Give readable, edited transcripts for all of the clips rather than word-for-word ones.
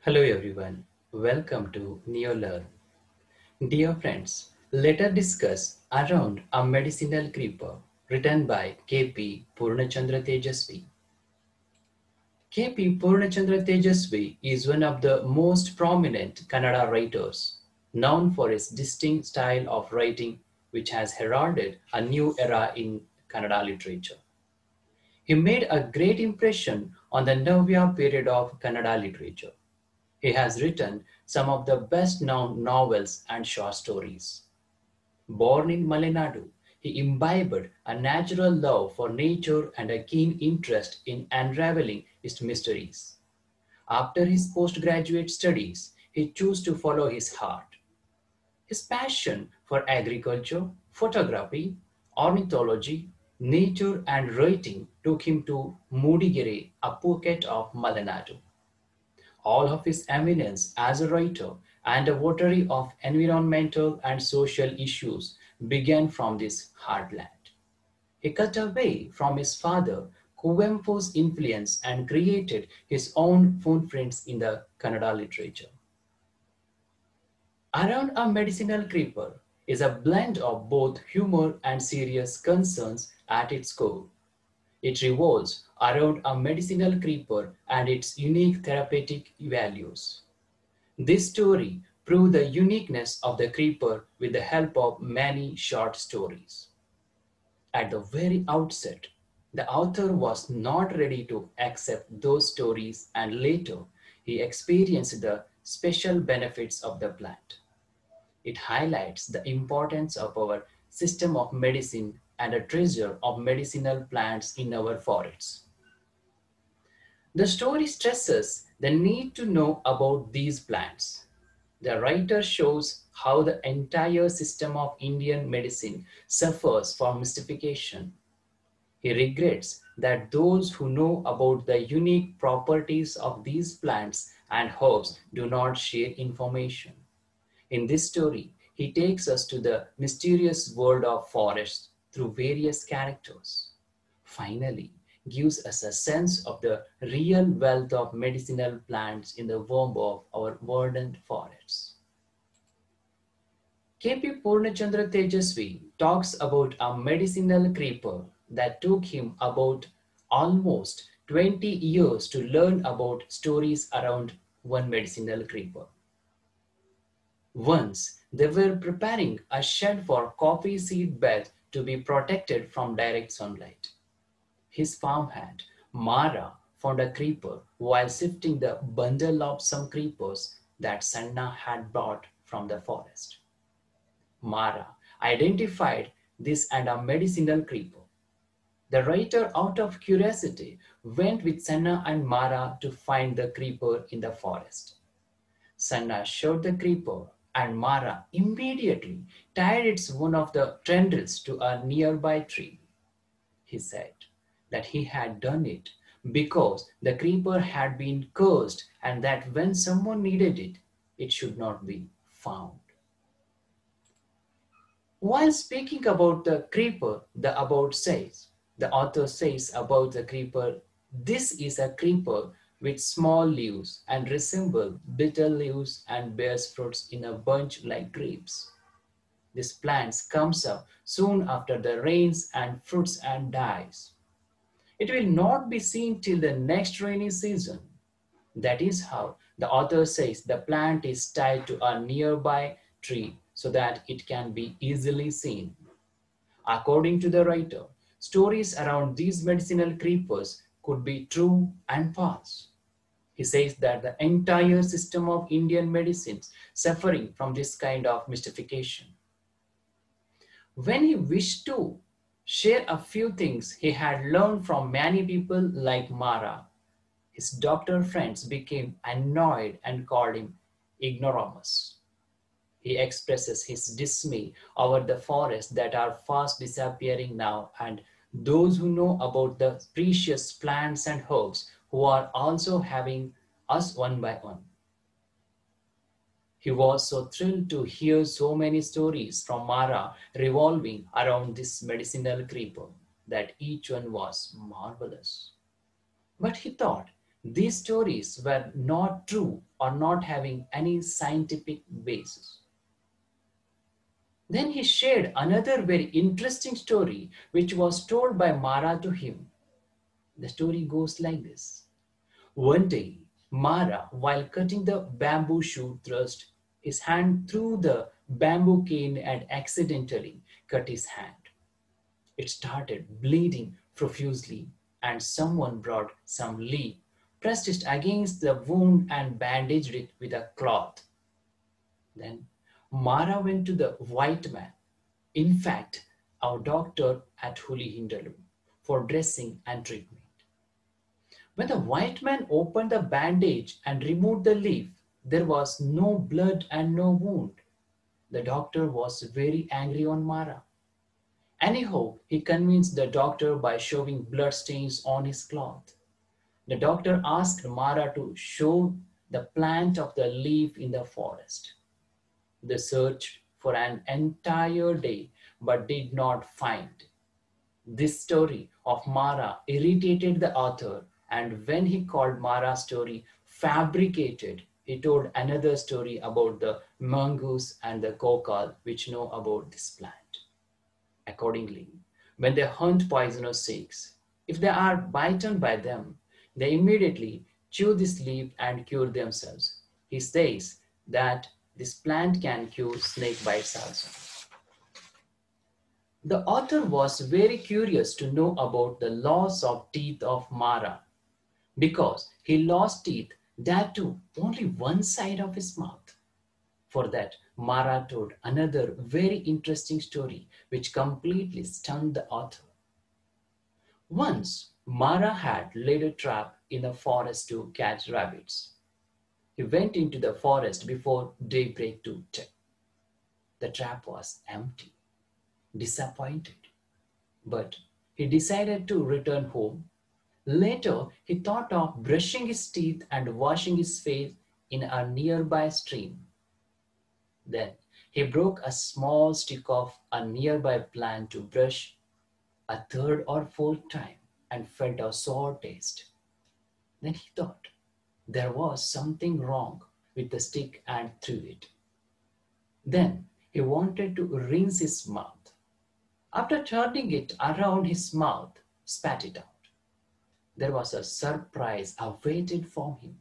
Hello everyone, welcome to NeoLearn. Dear friends, let us discuss around a medicinal creeper written by K.P. Purnachandra Tejasvi. K.P. Purnachandra Tejasvi is one of the most prominent Kannada writers, known for his distinct style of writing which has heralded a new era in Kannada literature. He made a great impression on the Navya period of Kannada literature. He has written some of the best known novels and short stories. Born in Malenadu, he imbibed a natural love for nature and a keen interest in unraveling its mysteries. After his postgraduate studies, he chose to follow his heart. His passion for agriculture, photography, ornithology, nature, and writing took him to Mudigere, a pocket of Malenadu. All of his eminence as a writer and a votary of environmental and social issues began from this heartland. He cut away from his father Kuvempu's influence and created his own footprints in the Kannada literature. Around a Medicinal Creeper is a blend of both humor and serious concerns at its core. It revolves around a medicinal creeper and its unique therapeutic values. This story proves the uniqueness of the creeper with the help of many short stories. At the very outset, the author was not ready to accept those stories, and later he experienced the special benefits of the plant. It highlights the importance of our system of medicine and a treasure of medicinal plants in our forests. The story stresses the need to know about these plants. The writer shows how the entire system of Indian medicine suffers from mystification. He regrets that those who know about the unique properties of these plants and herbs do not share information. In this story, he takes us to the mysterious world of forests through various characters. Finally, gives us a sense of the real wealth of medicinal plants in the womb of our verdant forests. K.P. Purnachandra Tejasvi talks about a medicinal creeper that took him about almost 20 years to learn about stories around one medicinal creeper. Once they were preparing a shed for coffee seed bed to be protected from direct sunlight. His farmhand, Mara, found a creeper while sifting the bundle of some creepers that Sanna had brought from the forest. Mara identified this and a medicinal creeper. The writer, out of curiosity, went with Sanna and Mara to find the creeper in the forest. Sanna showed the creeper, and Mara immediately tied its one of the tendrils to a nearby tree. He said that he had done it because the creeper had been cursed and that when someone needed it, it should not be found. While speaking about the creeper, the about says, the author says about the creeper, this is a creeper with small leaves and resemble bitter leaves and bears fruits in a bunch like grapes. This plant comes up soon after the rains and fruits and dies. It will not be seen till the next rainy season. That is how the author says the plant is tied to a nearby tree so that it can be easily seen. According to the writer, stories around these medicinal creepers could be true and false. He says that the entire system of Indian medicines suffering from this kind of mystification. When he wished to share a few things he had learned from many people like Mara, his doctor friends became annoyed and called him ignoramus. He expresses his dismay over the forests that are fast disappearing now and those who know about the precious plants and herbs who are also having us one by one. He was so thrilled to hear so many stories from Mara revolving around this medicinal creeper that each one was marvelous. But he thought These stories were not true or not having any scientific basis. Then he shared another very interesting story which was told by Mara to him. The story goes like this. One day, Mara, while cutting the bamboo shoot, thrust his hand through the bamboo cane and accidentally cut his hand. It started bleeding profusely, and someone brought some leaf, pressed it against the wound, and bandaged it with a cloth. Then Mara went to the white man, in fact, our doctor at Hindrances, for dressing and treatment. When the white man opened the bandage and removed the leaf, there was no blood and no wound. The doctor was very angry on Mara. Anyhow, he convinced the doctor by showing blood stains on his cloth. The doctor asked Mara to show the plant of the leaf in the forest. They searched for an entire day but did not find. This story of Mara irritated the author, and when he called Mara's story fabricated, he told another story about the mongoose and the kokal which know about this plant. Accordingly, when they hunt poisonous snakes, if they are bitten by them, they immediately chew this leaf and cure themselves. He says that this plant can cure snake bites also. The author was very curious to know about the loss of teeth of Mara because he lost teeth, that too only one side of his mouth. For that, Mara told another very interesting story which completely stunned the author. Once, Mara had laid a trap in the forest to catch rabbits. He went into the forest before daybreak to check. The trap was empty. Disappointed, but he decided to return home. Later, he thought of brushing his teeth and washing his face in a nearby stream. Then he broke a small stick of a nearby plant to brush a third or fourth time and felt a sour taste. Then he thought there was something wrong with the stick and threw it. Then he wanted to rinse his mouth. After turning it around his mouth, spat it out. There was a surprise awaited for him.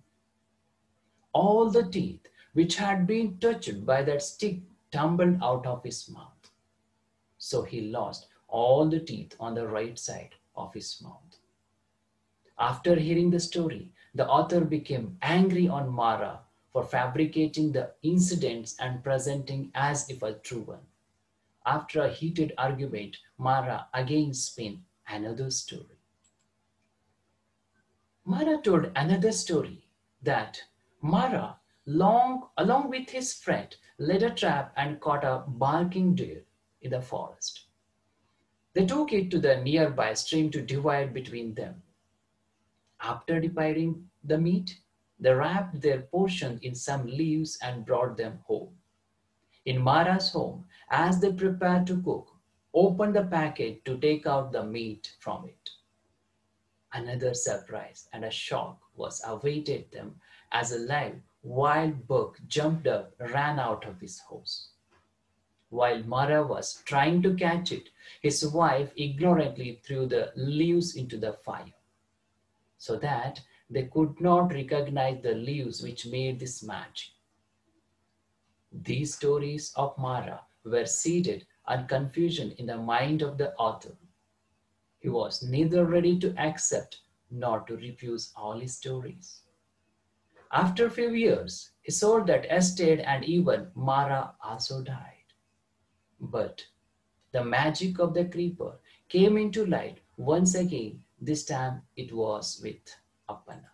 All the teeth which had been touched by that stick tumbled out of his mouth. So he lost all the teeth on the right side of his mouth. After hearing the story, the author became angry on Mara for fabricating the incidents and presenting as if a true one. After a heated argument, Mara again spun another story. Mara told another story that Mara, along with his friend, laid a trap and caught a barking deer in the forest. They took it to the nearby stream to divide between them. After dividing the meat, they wrapped their portion in some leaves and brought them home. In Mara's home, as they prepared to cook, opened the packet to take out the meat from it. Another surprise and a shock was awaited them as a live wild buck jumped up, ran out of his house. While Mara was trying to catch it, his wife ignorantly threw the leaves into the fire, so that they could not recognize the leaves which made this magic. These stories of Mara were seeded and confusion in the mind of the author. He was neither ready to accept nor to refuse all his stories. After a few years, he sold that estate and even Mara also died. But the magic of the creeper came into light once again. This time it was with Appana.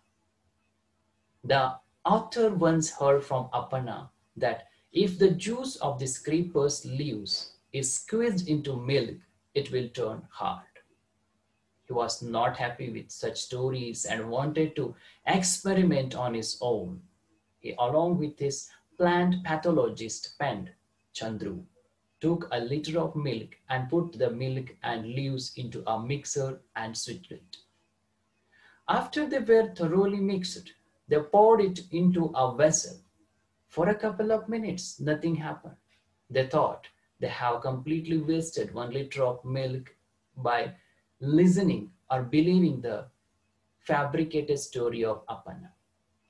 The author once heard from Appana that if the juice of this creeper's leaves is squeezed into milk, it will turn hard. He was not happy with such stories and wanted to experiment on his own. He, along with his plant pathologist friend, Chandru, took a liter of milk and put the milk and leaves into a mixer and sweetened it. After they were thoroughly mixed, they poured it into a vessel. For a couple of minutes, nothing happened. They thought they have completely wasted 1 liter of milk by listening or believing the fabricated story of Appanna.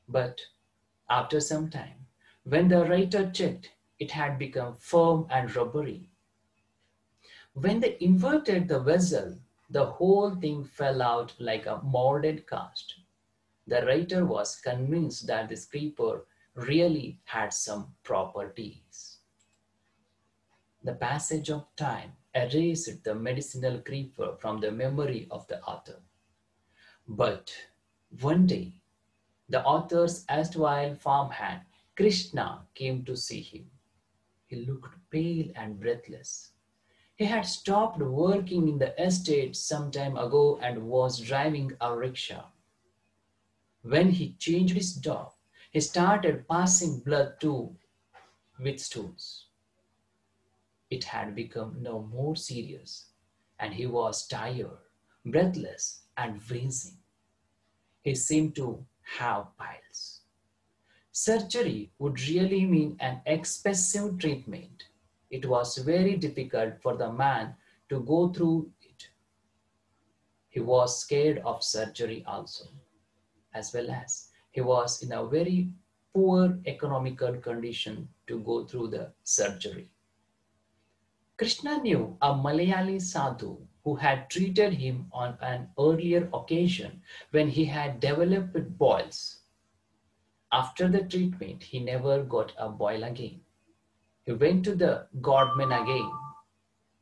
But after some time, when the writer checked, it had become firm and rubbery. When they inverted the vessel, the whole thing fell out like a molded cast. The writer was convinced that this creeper really had some properties. The passage of time erased the medicinal creeper from the memory of the author. But one day, the author's erstwhile farmhand, Krishna, came to see him. He looked pale and breathless. He had stopped working in the estate some time ago and was driving a rickshaw. When he changed his job, he started passing blood too with stools. It had become no more serious, and he was tired, breathless, and wheezing. He seemed to have piles. Surgery would really mean an expensive treatment. It was very difficult for the man to go through it. He was scared of surgery also, as well as he was in a very poor economical condition to go through the surgery. Krishna knew a Malayali sadhu who had treated him on an earlier occasion when he had developed boils. After the treatment, he never got a boil again. He went to the godman again,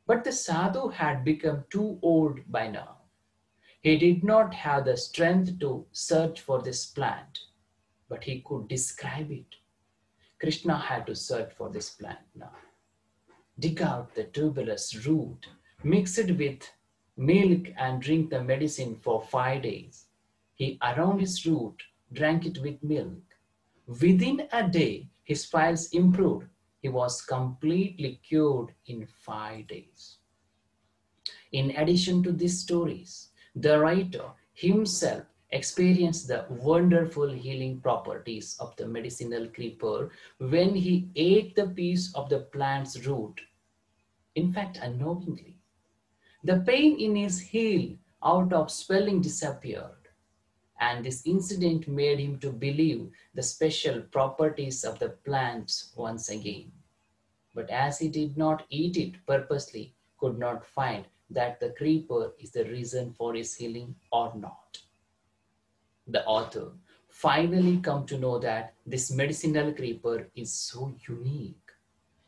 but the sadhu had become too old by now. He did not have the strength to search for this plant, but he could describe it. Krishna had to search for this plant now. Dig out the tuberous root, mix it with milk and drink the medicine for 5 days. He around his root, drank it with milk. Within a day, his files improved. He was completely cured in 5 days. In addition to these stories, the writer himself experienced the wonderful healing properties of the medicinal creeper when he ate the piece of the plant's root. In fact, unknowingly, the pain in his heel out of swelling disappeared, and this incident made him to believe the special properties of the plants once again. But as he did not eat it purposely, could not find that the creeper is the reason for his healing or not. The author finally come to know that this medicinal creeper is so unique.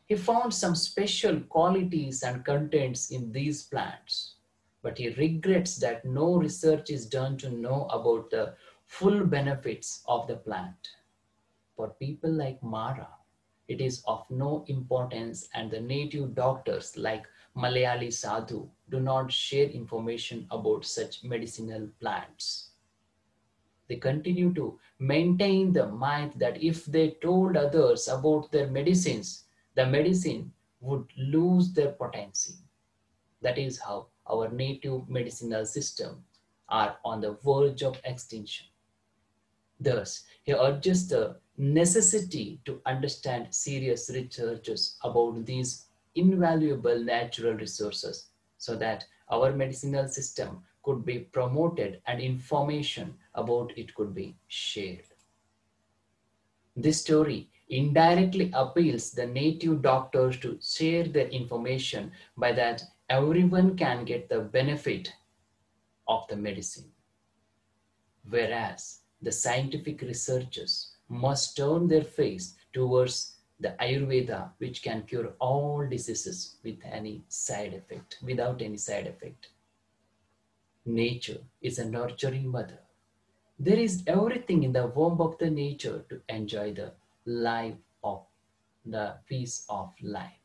He found some special qualities and contents in these plants, but he regrets that no research is done to know about the full benefits of the plant. For people like Mara, it is of no importance, and the native doctors like Malayali Sadhu do not share information about such medicinal plants. They continue to maintain the myth that if they told others about their medicines, the medicine would lose their potency. That is how our native medicinal systems are on the verge of extinction. Thus, he urges the necessity to understand serious researches about these invaluable natural resources so that our medicinal system could be promoted and information about it could be shared. This story indirectly appeals the native doctors to share their information by that everyone can get the benefit of the medicine. Whereas the scientific researchers must turn their face towards the Ayurveda, which can cure all diseases without any side effect. Nature is a nurturing mother. There is everything in the womb of the nature to enjoy the life of the peace of life.